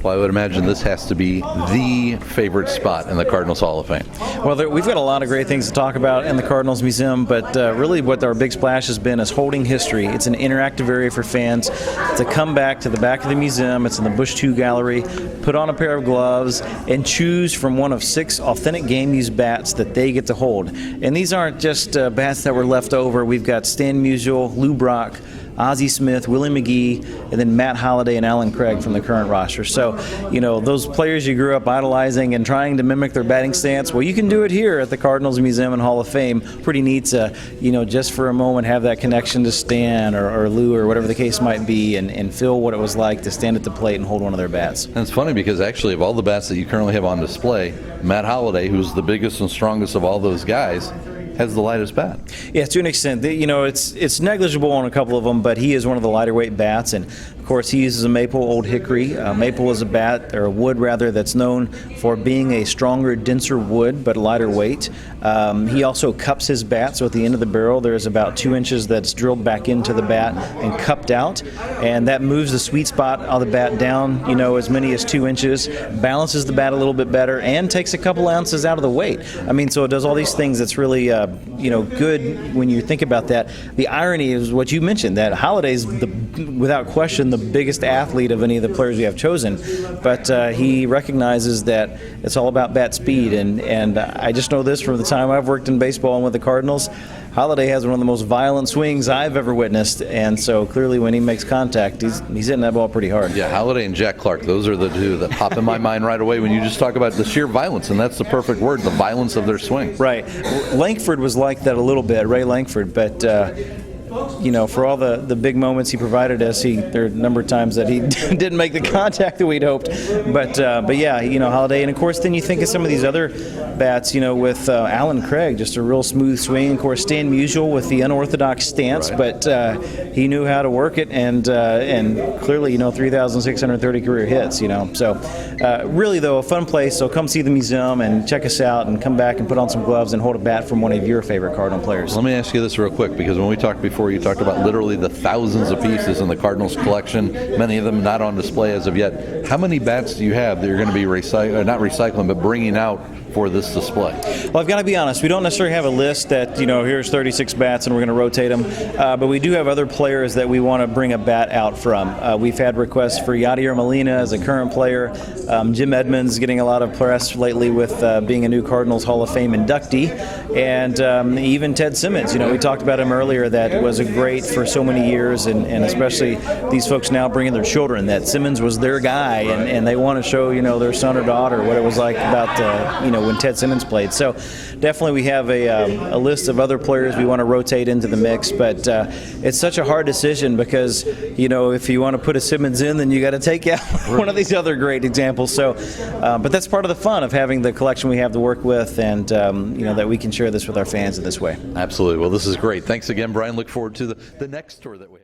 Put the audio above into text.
Well, I would imagine this has to be the favorite spot in the Cardinals Hall of Fame. Well, we've got a lot of great things to talk about in the Cardinals Museum, but really what our big splash has been is holding history. It's an interactive area for fans to come back to the back of the museum. It's in the Bush 2 Gallery, put on a pair of gloves, and choose from one of 6 authentic game-used bats that they get to hold. And these aren't just bats that were left over. We've got Stan Musial, Lou Brock, Ozzie Smith, Willie McGee, and then Matt Holliday and Alan Craig from the current roster. So, you know, those players you grew up idolizing and trying to mimic their batting stance, well, you can do it here at the Cardinals Museum and Hall of Fame. Pretty neat to, you know, just for a moment have that connection to Stan or Lou or whatever the case might be and feel what it was like to stand at the plate and hold one of their bats. And it's funny because actually of all the bats that you currently have on display, Matt Holliday, who's the biggest and strongest of all those guys, has the lightest bat. Yeah, to an extent. You know, it's negligible on a couple of them, but he is one of the lighter weight bats, and of course he uses a maple old hickory. Maple is a bat, or a wood rather, that's known for being a stronger, denser wood, but lighter weight. He also cups his bat, so at the end of the barrel there's about 2 inches that's drilled back into the bat and cupped out, and that moves the sweet spot of the bat down, you know, as many as 2 inches, balances the bat a little bit better, and takes a couple ounces out of the weight. I mean, so it does all these things that's really you know, good when you think about that. The irony is what you mentioned, that Holliday's without question the biggest athlete of any of the players we have chosen, but he recognizes that it's all about bat speed, and I just know this from the time I've worked in baseball and with the Cardinals. Holliday has one of the most violent swings I've ever witnessed, and so clearly when he makes contact, he's hitting that ball pretty hard. Yeah, Holliday and Jack Clark, those are the two that pop in my mind right away when you just talk about the sheer violence, and that's the perfect word, the violence of their swing. Right. Langford was like that a little bit, Ray Langford, but you know, for all the big moments he provided us, there are a number of times that he didn't make the contact that we'd hoped. But yeah, you know, Holliday, and of course then you think of some of these other bats, you know, with Alan Craig, just a real smooth swing. Of course, Stan Musial with the unorthodox stance, right. But he knew how to work it, and clearly, you know, 3,630 career hits, you know. So really, though, a fun place. So come see the museum and check us out, and come back and put on some gloves and hold a bat from one of your favorite Cardinal players. Let me ask you this real quick, because when we talked before, you talked about literally the thousands of pieces in the Cardinals collection, many of them not on display as of yet. How many bats do you have that you're going to be not recycling, but bringing out for this display? Well, I've got to be honest, we don't necessarily have a list that, you know, here's 36 bats and we're going to rotate them, but we do have other players that we want to bring a bat out from. We've had requests for Yadier Molina as a current player, Jim Edmonds getting a lot of press lately with being a new Cardinals Hall of Fame inductee, and even Ted Simmons. You know, we talked about him earlier, that was a great for so many years, and especially these folks now bringing their children, that Simmons was their guy, and they want to show, you know, their son or daughter what it was like about, you know, when Ted Simmons played. So definitely we have a list of other players we want to rotate into the mix, but it's such a hard decision because, you know, if you want to put a Simmons in, then you got to take out one of these other great examples. So, but that's part of the fun of having the collection we have to work with, and you know, that we can share this with our fans in this way. Absolutely. Well, this is great. Thanks again, Brian. Look forward to the next tour that we have.